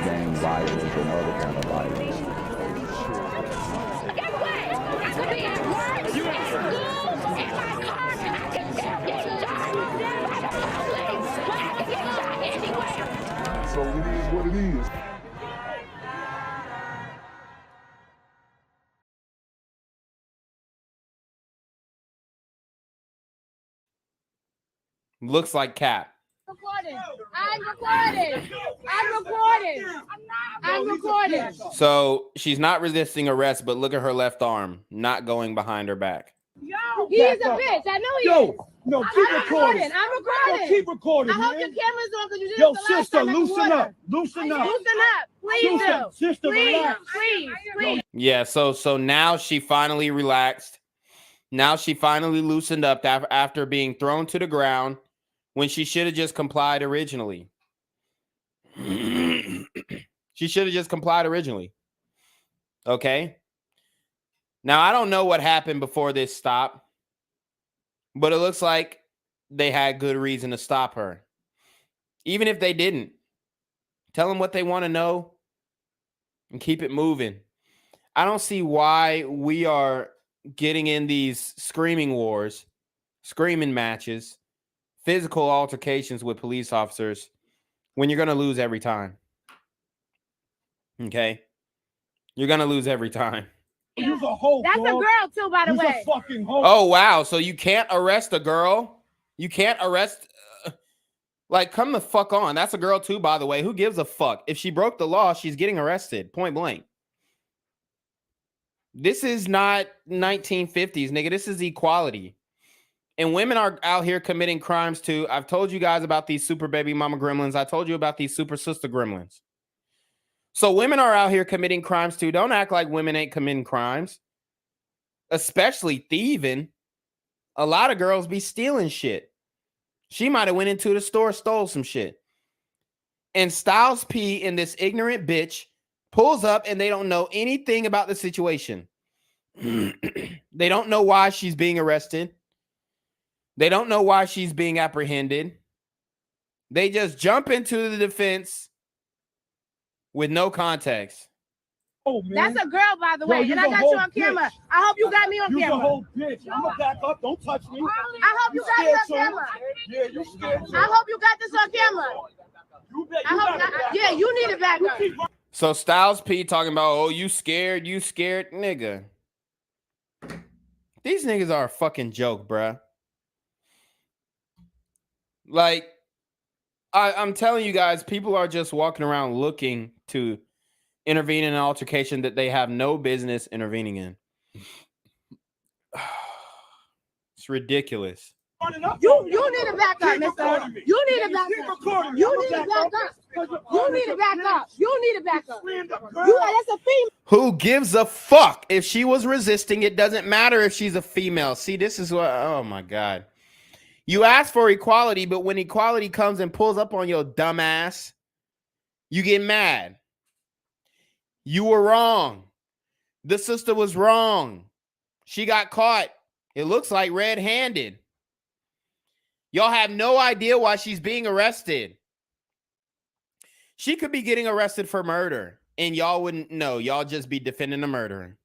gang violence and other kind of violence. Guess what? I could be at work, at school, in my car, and I can still get shot by the police, but I can get shot anywhere. So it is what it is. Looks like cap. I'm recording. So she's not resisting arrest, but look at her left arm, not going behind her back. He's a bitch. I know he is. No, keep recording. I'm recording. Yo, keep recording, I hope man. your camera's on because you did Yo, it the last sister, time. loosen up. Loosen up. Loosen up. Please do. Sister, Please, relax. please. Yeah, so now she finally relaxed. Now she finally loosened up after being thrown to the ground when she should have just complied originally. She should have just complied originally. Okay? Now, I don't know what happened before this stop, but it looks like they had good reason to stop her. Even if they didn't, tell them what they want to know and keep it moving. I don't see why we are getting in these screaming wars, screaming matches, physical altercations with police officers when you're going to lose every time. Okay? You're going to lose every time. You's a hoe, That's dog. a girl too, by the You's way. a fucking hoe. Oh, wow. So you can't arrest a girl? You can't arrest... like, come the fuck on. That's a girl too, by the way. Who gives a fuck? If she broke the law, she's getting arrested. Point blank. This is not 1950s, nigga. This is equality. And women are out here committing crimes too. I've told you guys about these super baby mama gremlins. I told you about these super sister gremlins. So women are out here committing crimes too. Don't act like women ain't committing crimes. Especially thieving. A lot of girls be stealing shit. She might have went into the store, stole some shit. And Styles P and this ignorant bitch pulls up and they don't know anything about the situation. They don't know why she's being arrested. They don't know why she's being apprehended. They just jump into the defense with no context. Oh, man. That's a girl, by the Yo, way. you's And I a got whole you on camera. bitch. I hope you got me on You's a camera. whole bitch. I'm gonna back up. Don't touch me. I hope you got me on scared, camera. Yeah, you scared. I hope you got this on camera. You bet. Yeah, you need to back up. So Styles P talking about, oh, you scared, nigga. These niggas are a fucking joke, bruh. Like, I'm telling you guys, people are just walking around looking to intervene in an altercation that they have no business intervening in. It's ridiculous. You need to back up, mister. You need to back up. You need to back up. You need to back up. You need to back up. That's a female. Who gives a fuck? If she was resisting, it doesn't matter if she's a female. See, this is what, oh my God. You ask for equality, but when equality comes and pulls up on your dumb ass, you get mad. You were wrong. The sister was wrong. She got caught. It looks like red-handed. Y'all have no idea why she's being arrested. She could be getting arrested for murder, and y'all wouldn't know. Y'all just be defending the murderer.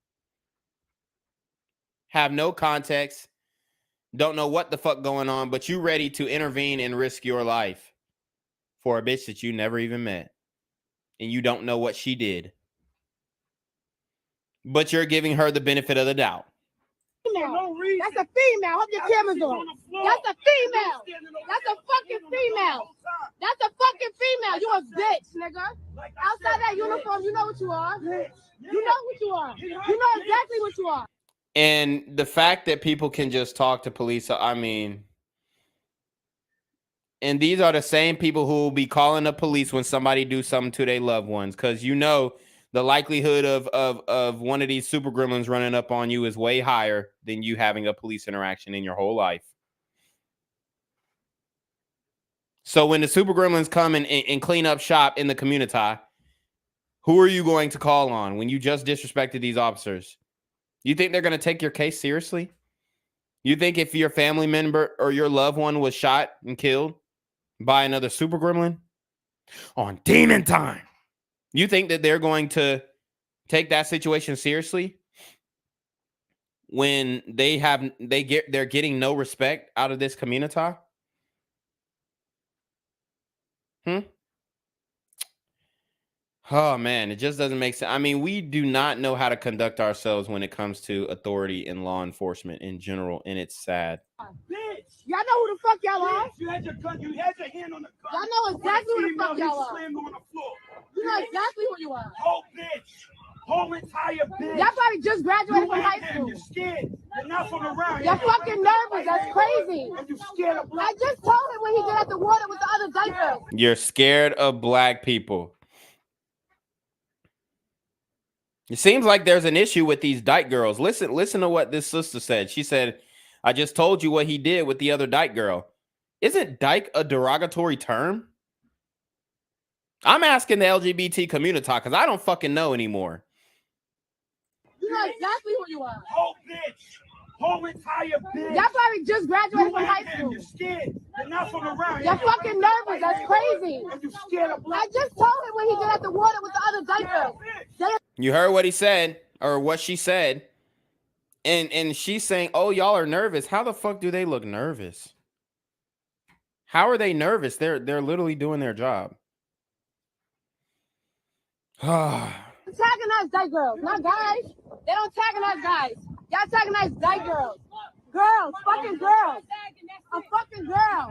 Have no context. Don't know what the fuck going on, but you ready to intervene and risk your life for a bitch that you never even met. And you don't know what she did. But you're giving her the benefit of the doubt. No reason. That's a female. Hope your camera's on. That's a female. That's a fucking female. That's a fucking female. You a bitch, nigga. Outside that uniform, you know what you are. You know what you are. You know exactly what you are. And the fact that people can just talk to police, I mean, and these are the same people who will be calling the police when somebody do something to their loved ones, because you know the likelihood of one of these super gremlins running up on you is way higher than you having a police interaction in your whole life. So when the super gremlins come and clean up shop in the community, who are you going to call on when you just disrespected these officers? You think they're going to take your case seriously? You think if your family member or your loved one was shot and killed by another super gremlin on demon time, You think that they're going to take that situation seriously when they're getting no respect out of this community? Oh man, it just doesn't make sense. I mean, we do not know how to conduct ourselves when it comes to authority and law enforcement in general, and it's sad. Bitch. Y'all know who the fuck y'all are? You had your gun. You had your hand on the gun. Y'all know exactly who the fuck y'all are. Slammed on the floor. You know exactly who you are. Whole bitch. Whole entire bitch. Y'all probably just graduated from high school. You're scared. You're not from around. You're fucking nervous. That's crazy. And you scared of black. I just told him when he got at the water with the other diapers. You're scared of black people. It seems like there's an issue with these dyke girls. Listen to what this sister said. She said, I just told you what he did with the other dyke girl. Isn't dyke a derogatory term? I'm asking the LGBT community because I don't fucking know anymore. You know exactly who you are. Whole bitch. Whole entire bitch. Y'all probably just graduated from high school. You're scared. You're not from around. You're fucking nervous. That's crazy. And you scared of black. I just told him when he got at the water with the other diapers. You heard what he said, or what she said. And she's saying, oh, y'all are nervous. How the fuck do they look nervous? How are they nervous? They're literally doing their job. Antagonize dyke girls, not guys. They don't antagonize guys. Y'all antagonize dyke girls. Girls, fucking girls. A fucking girl.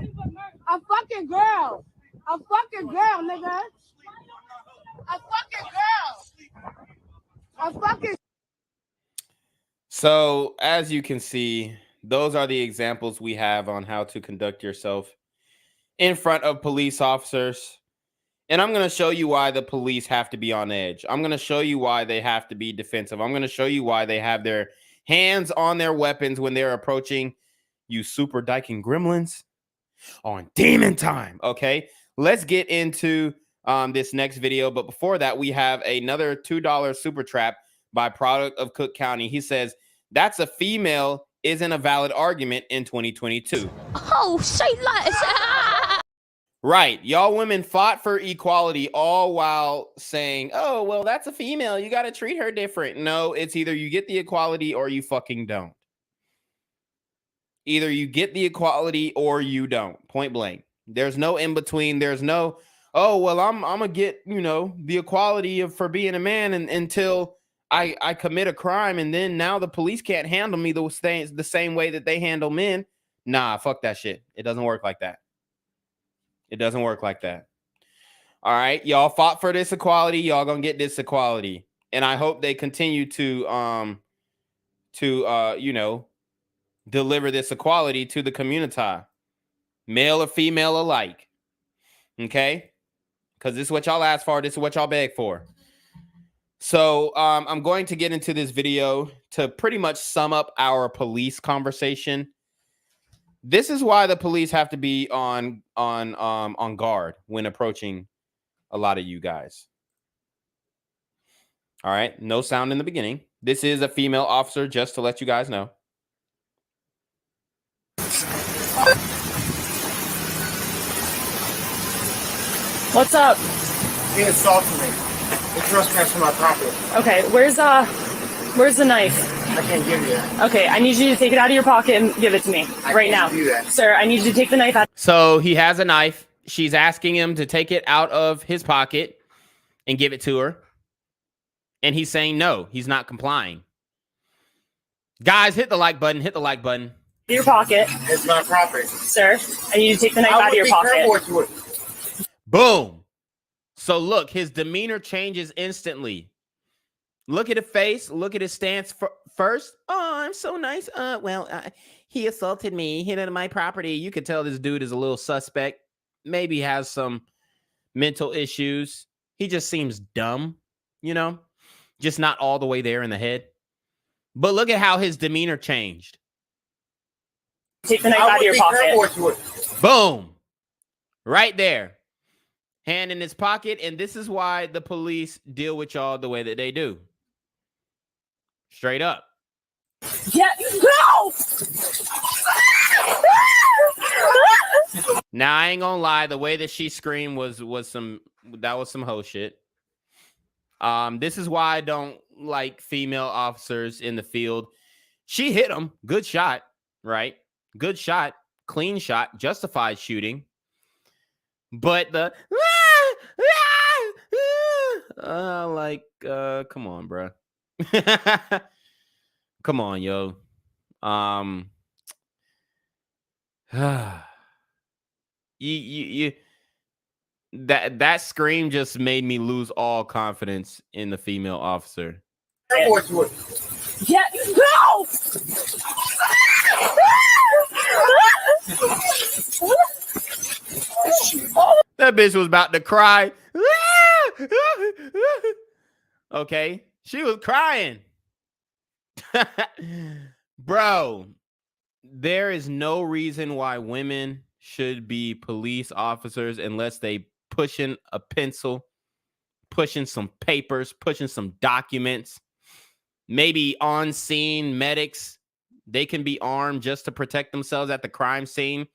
A fucking girl. A fucking girl, nigga. A fucking girl. A fucking. So, as you can see, those are the examples we have on how to conduct yourself in front of police officers. And I'm going to show you why the police have to be on edge. I'm going to show you why they have to be defensive. I'm going to show you why they have their hands on their weapons when they're approaching you super dyking gremlins on demon time. Okay, let's get into this next video. But before that, we have another $2 super trap by Product of Cook County. He says, that's a female isn't a valid argument in 2022. Oh, say like Right. Y'all women fought for equality all while saying, oh, well, that's a female. You got to treat her different. No, it's either you get the equality or you fucking don't. Either you get the equality or you don't. Point blank. There's no in between. There's no, oh, well, I'm going to get, the equality for being a man until I commit a crime. And then now the police can't handle me the same way that they handle men. Nah, fuck that shit. It doesn't work like that. It doesn't work like that. All right. Y'all fought for this equality. Y'all gonna get this equality. And I hope they continue to deliver this equality to the community. Male or female alike. Okay? Because this is what y'all asked for. This is what y'all begged for. So I'm going to get into this video to pretty much sum up our police conversation. This is why the police have to be on guard when approaching a lot of you guys. All right, no sound in the beginning. This is a female officer, just to let you guys know. What's up? He assaulted me. He trespassed on my property. Okay, where's the knife? I can't give you that. Okay, I need you to take it out of your pocket and give it to me right now. Do that. Sir, I need you to take the knife out. So he has a knife. She's asking him to take it out of his pocket and give it to her. And he's saying no, he's not complying. Guys, hit the like button. Hit the like button. Your pocket. It's my property. Sir, I need you to take the knife out of your pocket. Boom. So look, his demeanor changes instantly. Look at his face. Look at his stance first. Oh, I'm so nice. He assaulted me. Hit into my property. You could tell this dude is a little suspect. Maybe has some mental issues. He just seems dumb, just not all the way there in the head. But look at how his demeanor changed. Take the knife out of your pocket. Boom. Right there. Hand in his pocket. And this is why the police deal with y'all the way that they do. Straight up. Yeah, no! Now, I ain't gonna lie. The way that she screamed was some hoe shit. This is why I don't like female officers in the field. She hit him. Good shot, right? Good shot. Clean shot. Justified shooting. But the come on, bro. Come on, yo. That scream just made me lose all confidence in the female officer. Yeah, no! That bitch was about to cry. Okay, she was crying. Bro, there is no reason why women should be police officers unless they pushing a pencil, pushing some papers, pushing some documents, maybe on scene medics. They can be armed just to protect themselves at the crime scene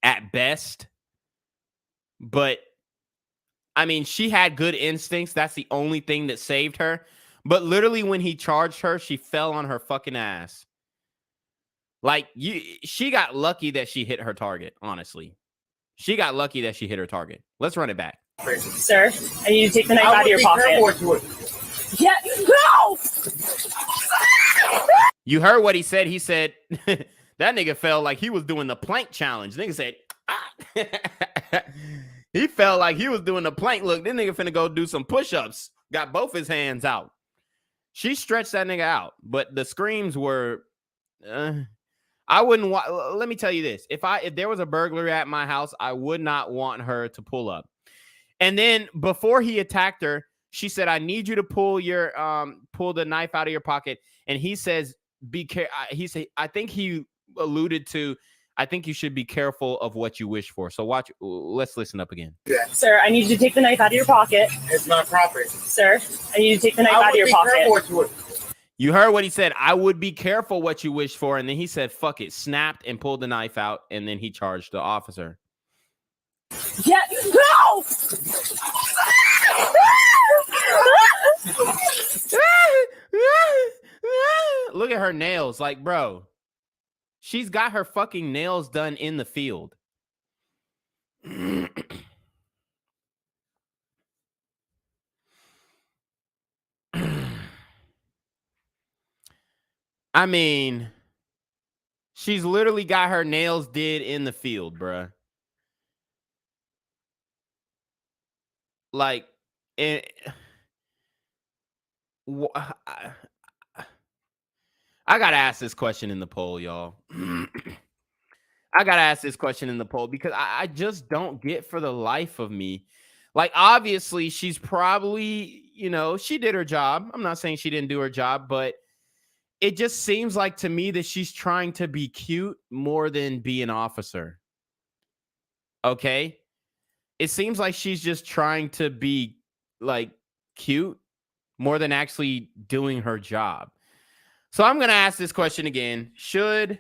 at best. But I mean, she had good instincts. That's the only thing that saved her. But literally when he charged her, she fell on her fucking ass. Like, she got lucky that she hit her target, honestly. She got lucky that she hit her target. Let's run it back. Sir, I need you to take the knife out of your pocket. Yeah, no! You heard what he said. He said, that nigga felt like he was doing the plank challenge. Nigga said, ah. He felt like he was doing the plank. Look, this nigga finna go do some push-ups. Got both his hands out. She stretched that nigga out. But the screams were... I wouldn't want... Let me tell you this. If there was a burglary at my house, I would not want her to pull up. And then before he attacked her, she said, I need you to pull the knife out of your pocket. And he says, be careful. He said, I think he alluded to, I think you should be careful of what you wish for. So watch. Let's listen up again. Yeah. Sir, I need you to take the knife out of your pocket. It's not proper. Sir, I need you to take the knife out of your pocket. You heard what he said. I would be careful what you wish for. And then he said, fuck it, snapped and pulled the knife out. And then he charged the officer. Yeah, no! Look at her nails. Like, bro, she's got her fucking nails done in the field. I mean, she's literally got her nails did in the field, bruh. Like, I gotta ask this question in the poll, y'all. I gotta ask this question in the poll because I just don't get for the life of me. Like, obviously, she's probably, she did her job. I'm not saying she didn't do her job, but it just seems like to me that she's trying to be cute more than be an officer. Okay? It seems like she's just trying to be, like, cute more than actually doing her job. So I'm going to ask this question again. Should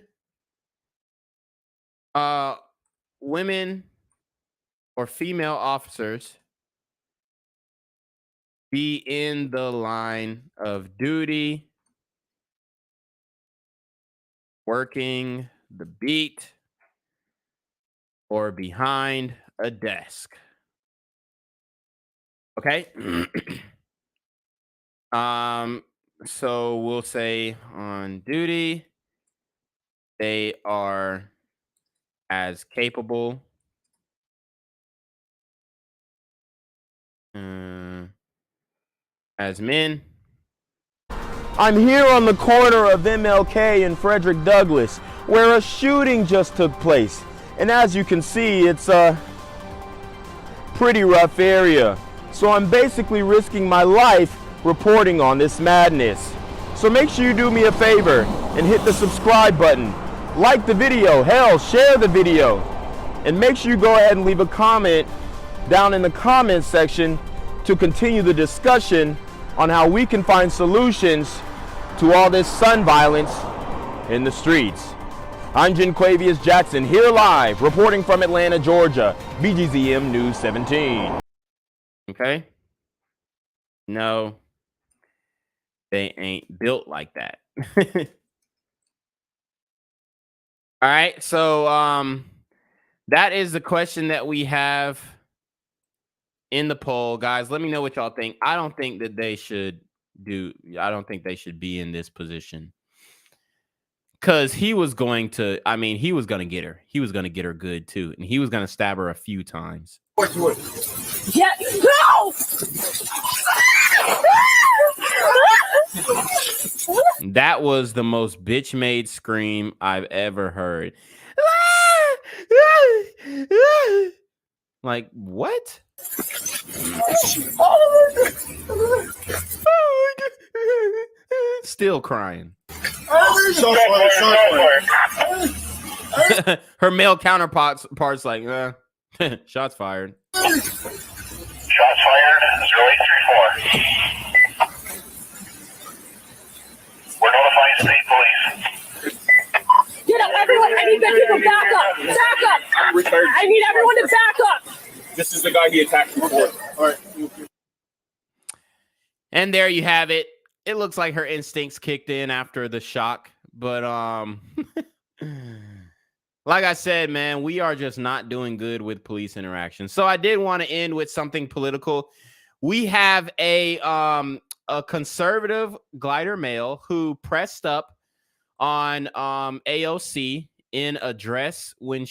women or female officers be in the line of duty, working the beat, or behind a desk? Okay. So we'll say on duty, they are as capable as men. I'm here on the corner of MLK and Frederick Douglass, where a shooting just took place. And as you can see, it's a pretty rough area. So I'm basically risking my life reporting on this madness. So make sure you do me a favor and hit the subscribe button. Like the video, hell, share the video. And make sure you go ahead and leave a comment down in the comments section to continue the discussion on how we can find solutions to all this son violence in the streets. I'm Jenquavius Jackson, here live, reporting from Atlanta, Georgia, BGZM News 17. Okay. No, they ain't built like that. All right, so that is the question that we have in the poll, guys. Let me know what y'all think. I don't think that they should be in this position. Because he was going to get her. He was going to get her good too. And he was going to stab her a few times. Yeah, no! That was the most bitch-made scream I've ever heard. Like, what? Still crying. Her male counterparts like, shots fired. Shots fired, 0834. We're notifying state police. Get up, everyone! I need people back up! Back up! I need everyone to back up! This is the guy he attacked before. All right. And there you have it. It looks like her instincts kicked in after the shock, but like I said, man, we are just not doing good with police interaction. So I did want to end with something political. We have a conservative glider male who pressed up on AOC in a dress when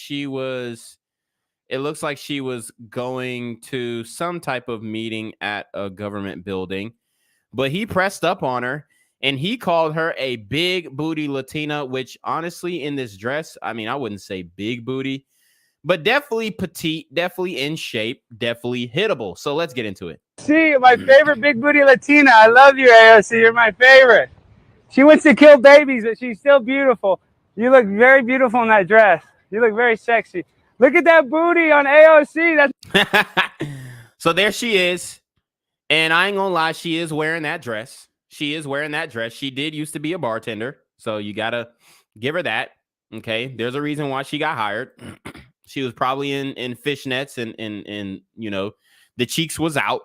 it looks like she was going to some type of meeting at a government building, but he pressed up on her and he called her a big booty Latina, which honestly in this dress, I mean, I wouldn't say big booty, but definitely petite, definitely in shape, definitely hittable. So let's get into it. See, my favorite big booty Latina. I love you, AOC. You're my favorite. She wants to kill babies, but she's still beautiful. You look very beautiful in that dress. You look very sexy. Look at that booty on AOC. That's So there she is. And I ain't gonna lie, she is wearing that dress. She is wearing that dress. She did used to be a bartender. So you gotta give her that. Okay. There's a reason why she got hired. She was probably in fishnets and you know, the cheeks was out.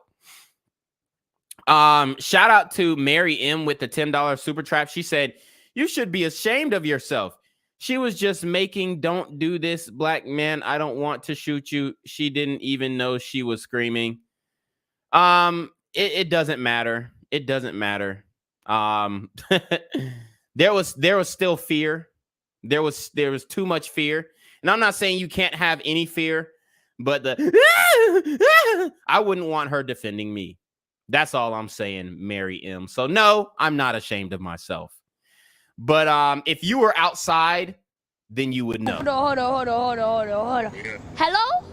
Shout out to Mary M with the $10 super trap. She said, "You should be ashamed of yourself. She was just making, don't do this, black man. I don't want to shoot you." She didn't even know she was screaming. It doesn't matter. It doesn't matter. There was still fear. There was too much fear. And I'm not saying you can't have any fear, but I wouldn't want her defending me. That's all I'm saying, Mary M. So no, I'm not ashamed of myself. But if you were outside, then you would know. Hold on. Hello?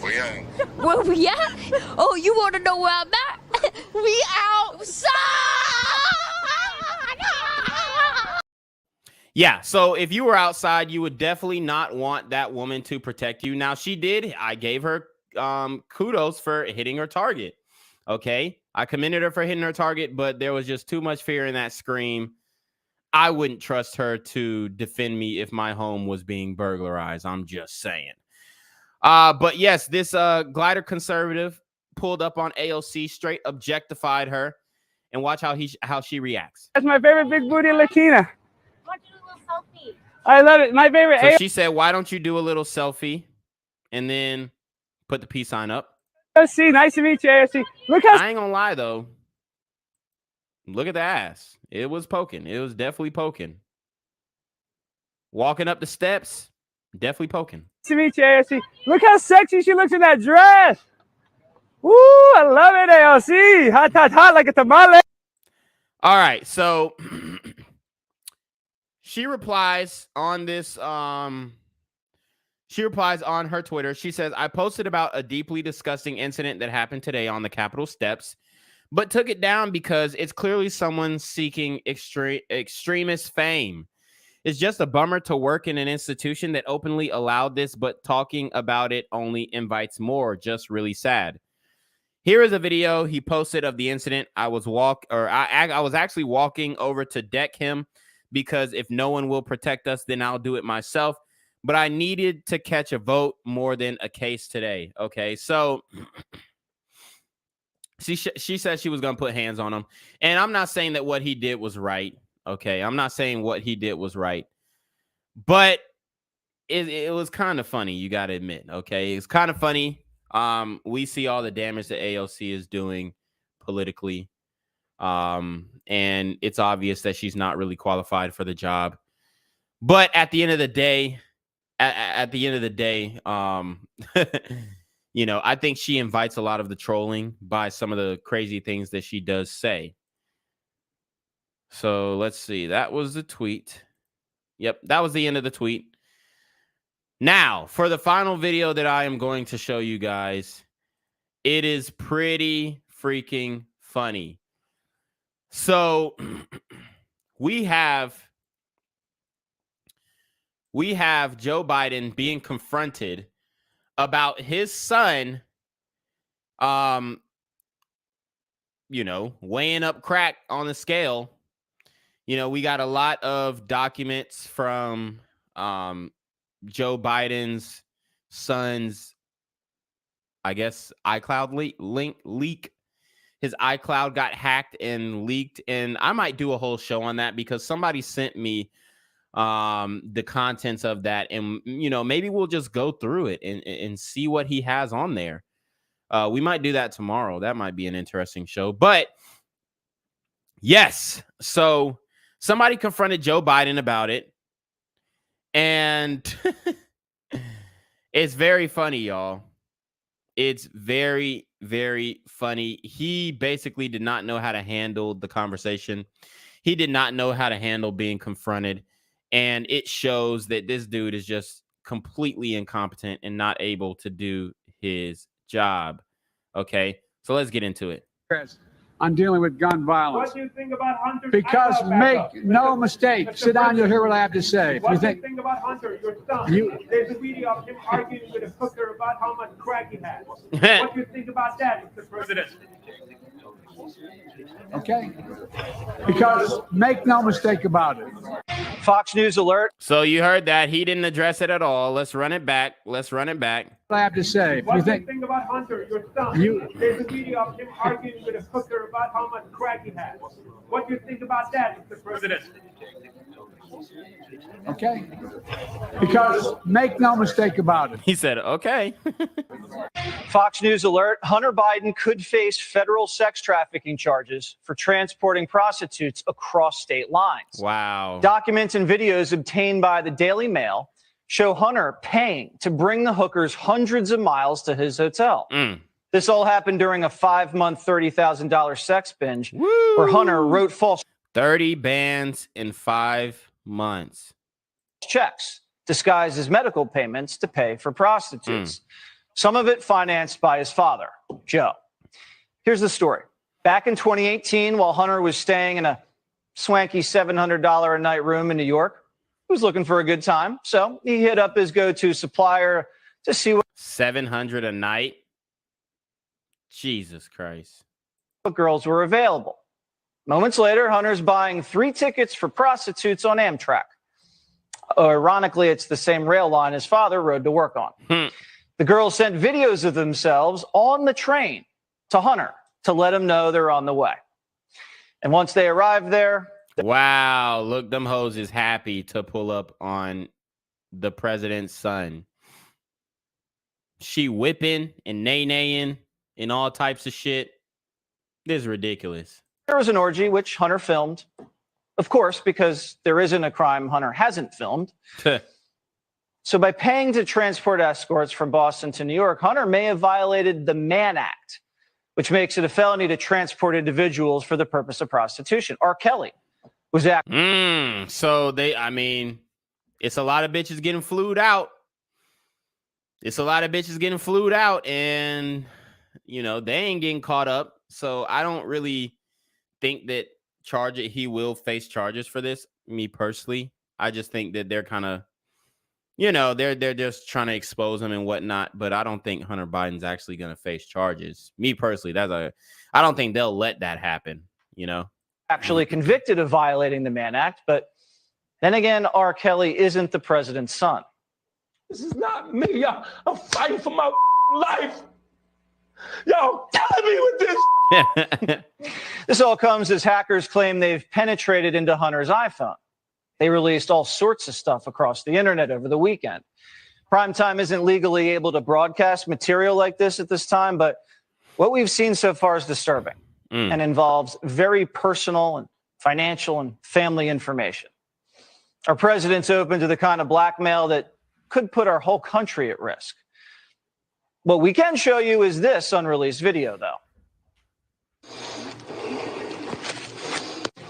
Where we at? Oh, you want to know where I'm at? We outside! Yeah, so if you were outside, you would definitely not want that woman to protect you. Now, she did. I gave her kudos for hitting her target. Okay, I commended her for hitting her target, but there was just too much fear in that scream. I wouldn't trust her to defend me if my home was being burglarized. I'm just saying. But yes, this glider conservative pulled up on AOC, straight objectified her, and watch how she reacts. my favorite big booty Latina. Why don't you do a little selfie? I love it. My favorite. So she said, "Why don't you do a little selfie?" And then put the peace sign up. AOC, nice to meet you, AOC. Look how I ain't gonna lie though. Look at the ass. It was poking. It was definitely poking. Walking up the steps, definitely poking. to meet you, AOC. Look how sexy she looks in that dress. Woo, I love it, AOC. Hot, like a tamale. All right, so she replies on this. She replies on her Twitter. She says, "I posted about a deeply disgusting incident that happened today on the Capitol steps, but took it down because it's clearly someone seeking extremist fame. It's just a bummer to work in an institution that openly allowed this, but talking about it only invites more. Just really sad." Here is a video he posted of the incident. I was actually walking over to deck him because if no one will protect us, then I'll do it myself. But I needed to catch a vote more than a case today. Okay, so She said she was going to put hands on him. And I'm not saying that what he did was right. Okay. I'm not saying what he did was right. But it was kind of funny. You got to admit. Okay. It's kind of funny. We see all the damage that AOC is doing politically. And it's obvious that she's not really qualified for the job. But at the end of the day, you know, I think she invites a lot of the trolling by some of the crazy things that she does say. So let's see. That was the tweet. Yep, that was the end of the tweet. Now, for the final video that I am going to show you guys, it is pretty freaking funny. So we have Joe Biden being confronted about his son, you know, weighing up crack on the scale. You know, we got a lot of documents from Joe Biden's son's, I guess, iCloud leak. His iCloud got hacked and leaked, and I might do a whole show on that because somebody sent me the contents of that, and you know, maybe we'll just go through it and see what he has on there. We might do that tomorrow. That might be an interesting show. But yes, so somebody confronted Joe Biden about it, and it's very funny, y'all. It's very, very funny. He basically did not know how to handle the conversation. He did not know how to handle being confronted. And it shows that this dude is just completely incompetent and not able to do his job. Okay, so let's get into it. On dealing with gun violence. What do you think about Hunter? Because make no mistake, sit down, you'll hear what I have to say. If you What do you think think about Hunter, your son? There's a video of him arguing with a hooker about how much crack he had. What do you think about that, Mr. President? okay? Because make no mistake about it. Fox News alert. So you heard that. He didn't address it at all. Let's run it back. Let's run it back. What I have to say. If What you do you think think about Hunter, your son? There's a video of him arguing with a hooker about how much crack he had. What do you think about that, Mr. President? okay? Because make no mistake about it. He said, okay. Fox News alert. Hunter Biden could face federal sex trafficking charges for transporting prostitutes across state lines. Wow. Documents and videos obtained by the Daily Mail show Hunter paying to bring the hookers hundreds of miles to his hotel. This all happened during a 5-month, $30,000 sex binge where Hunter wrote false 30 bands in 5 months. checks disguised as medical payments to pay for prostitutes. Some of it financed by his father, Joe. Here's the story. Back in 2018, while Hunter was staying in a swanky $700 a night room in New York, he was looking for a good time. So he hit up his go-to supplier to see what $700 a night. Jesus Christ. girls were available. Moments later, Hunter's buying 3 tickets for prostitutes on Amtrak. Ironically, it's the same rail line his father rode to work on. The girls sent videos of themselves on the train to Hunter to let him know they're on the way. And once they arrived there... Wow, look, them hoes is happy to pull up on the president's son. She whipping and nay-naying and all types of shit. This is ridiculous. There was an orgy, which Hunter filmed. Of course, because there isn't a crime Hunter hasn't filmed. So by paying to transport escorts from Boston to New York, Hunter may have violated the Mann Act, which makes it a felony to transport individuals for the purpose of prostitution. R. Kelly was so they, I mean, it's a lot of bitches getting flued out. It's a lot of bitches getting flued out, and, you know, they ain't getting caught up. So I don't really think that he will face charges for this, me personally. I just think that they're kind of, you know, they're just trying to expose him and whatnot. But I don't think Hunter Biden's actually going to face charges. Me personally, I don't think they'll let that happen, you know. actually convicted of violating the Mann Act. But then again, R. Kelly isn't the president's son. This is not me. I'm fighting for my life. Yo, killing me with this. This all comes as hackers claim they've penetrated into Hunter's iPhone. They released all sorts of stuff across the internet over the weekend. Primetime isn't legally able to broadcast material like this at this time, but what we've seen so far is disturbing and involves very personal and financial and family information. Our president's open to the kind of blackmail that could put our whole country at risk. What we can show you is this unreleased video, though.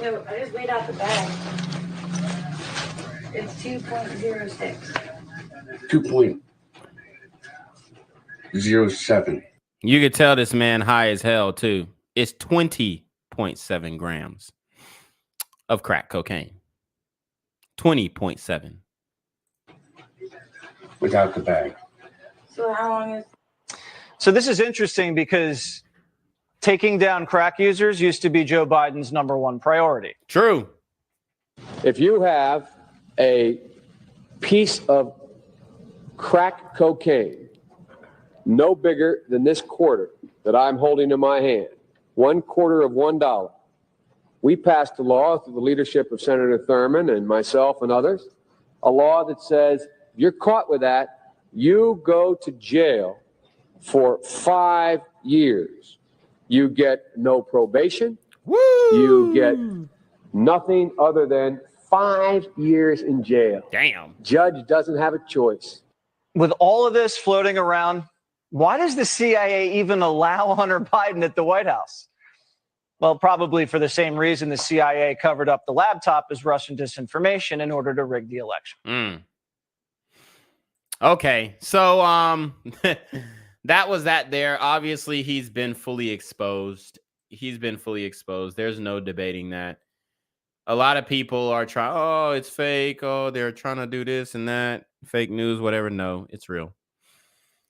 No, I just weighed out the bag. It's 2.06. 2.07. You could tell this man high as hell, too. It's 20.7 grams of crack cocaine. 20.7. Without the bag. So how long is... So this is interesting because taking down crack users used to be Joe Biden's #1 priority. True. If you have a piece of crack cocaine no bigger than this quarter that I'm holding in my hand, 1/4 of $1, we passed a law through the leadership of Senator Thurmond and myself and others, a law that says if you're caught with that, you go to jail for 5 years. You get no probation. Woo! You get nothing other than 5 years in jail. Damn. Judge doesn't have a choice. With all of this floating around, why does the CIA even allow Hunter Biden at the White House? Well, probably for the same reason the CIA covered up the laptop as Russian disinformation in order to rig the election. Okay, so that was that there. Obviously, he's been fully exposed. There's no debating that. A lot of people are trying, oh, it's fake. Oh, they're trying to do this and that. Fake news, whatever. No, it's real.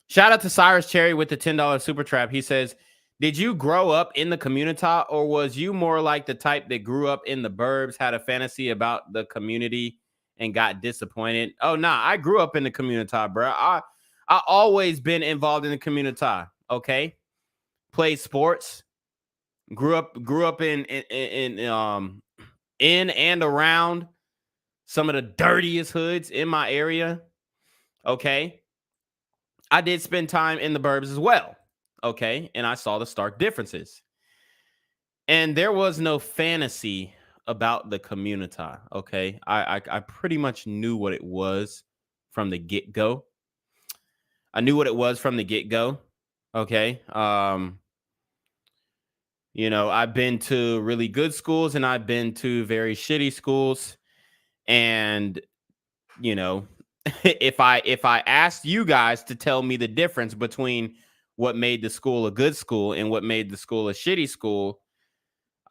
Shout out to Cyrus Cherry with the $10 super trap. He says, did you grow up in the community, or was you more like the type that grew up in the burbs, had a fantasy about the community, and got disappointed? Oh, nah, I grew up in the community, bro. I always been involved in the community. Okay, played sports, grew up in and around some of the dirtiest hoods in my area. Okay, I did spend time in the burbs as well. Okay, and I saw the stark differences. And there was no fantasy about the community. Okay, I pretty much knew what it was from the get-go. Okay. You know, I've been to really good schools and I've been to very shitty schools. And, you know, if I asked you guys to tell me the difference between what made the school a good school and what made the school a shitty school,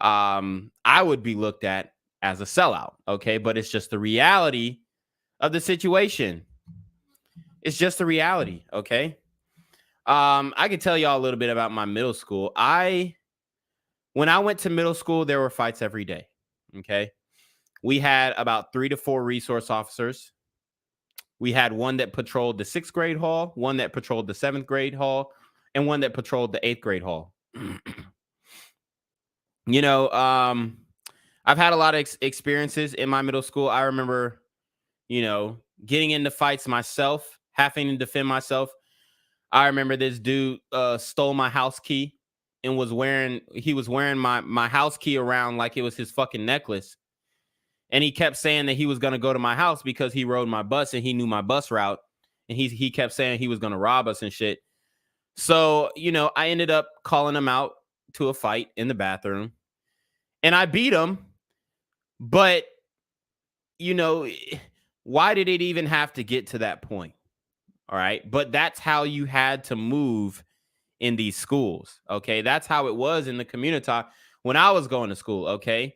I would be looked at as a sellout. Okay. But it's just the reality of the situation. It's just the reality. Okay. I could tell y'all a little bit about my middle school. When I went to middle school, there were fights every day. Okay. We had about 3 to 4 resource officers. We had one that patrolled the 6th grade hall, one that patrolled the 7th grade hall, and one that patrolled the 8th grade hall. You know, I've had a lot of experiences in my middle school. I remember, you know, getting into fights myself, having to defend myself. I remember this dude stole my house key and was wearing my house key around like it was his fucking necklace. And he kept saying that he was going to go to my house because he rode my bus and he knew my bus route. And he kept saying he was going to rob us and shit. So, you know, I ended up calling him out to a fight in the bathroom. And I beat him. But, you know, why did it even have to get to that point? All right. But that's how you had to move in these schools. Okay. That's how it was in the community when I was going to school. Okay.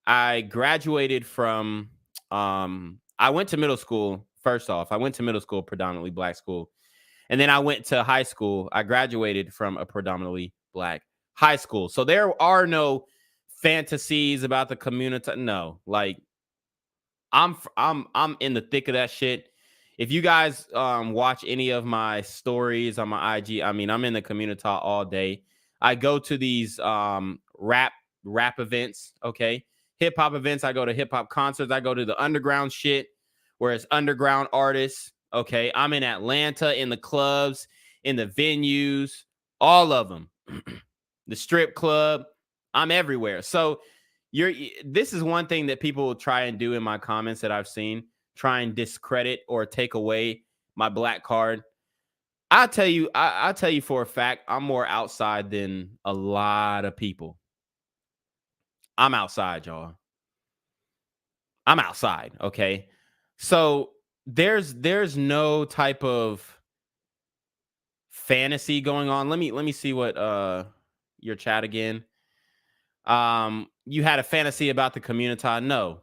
I graduated from, I went to middle school. First off, I went to middle school, predominantly black school. And then I went to high school. I graduated from a predominantly black high school. So there are no fantasies about the community. No, like I'm in the thick of that shit. If you guys watch any of my stories on my IG, I mean, I'm in the community all day. I go to these rap events, okay? Hip hop events. I go to hip hop concerts. I go to the underground shit where it's underground artists, okay? I'm in Atlanta in the clubs, in the venues, all of them. The strip club. I'm everywhere. So this is one thing that people will try and do in my comments that I've seen, try and discredit or take away my black card. I'll tell you for a fact, I'm more outside than a lot of people. I'm outside, y'all. I'm outside, okay? So there's no type of fantasy going on. Let me see what your chat again. You had a fantasy about the community? No.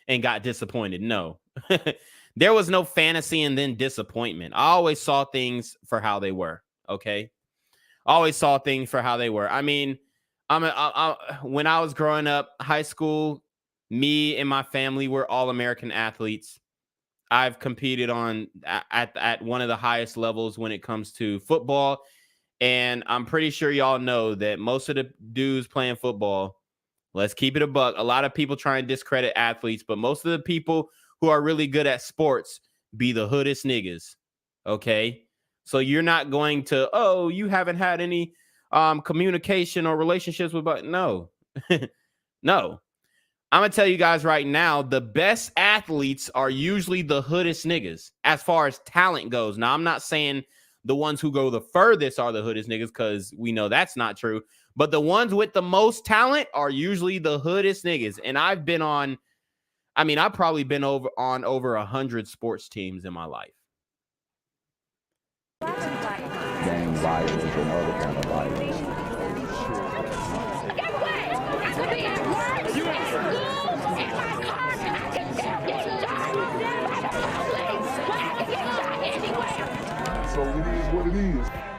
And got disappointed? No. There was no fantasy and then disappointment. I always saw things for how they were, okay? Always saw things for how they were. I mean, when I was growing up, high school, me and my family were all American athletes. I've competed at one of the highest levels when it comes to football. And I'm pretty sure y'all know that most of the dudes playing football, let's keep it a buck. A lot of people try and discredit athletes, but most of the people who are really good at sports be the hoodest niggas. Okay. So you're not going to, oh, you haven't had any communication or relationships with, but no, no. I'm going to tell you guys right now, the best athletes are usually the hoodest niggas as far as talent goes. Now, I'm not saying the ones who go the furthest are the hoodest niggas because we know that's not true. But the ones with the most talent are usually the hoodest niggas. And I've been on, I've probably been over 100 sports teams in my life. Gang violence and other kind of violence. Get away! I could be at work, at school, in my car, and I can still get shot by the police. But I can get shot anywhere. So it is what it is.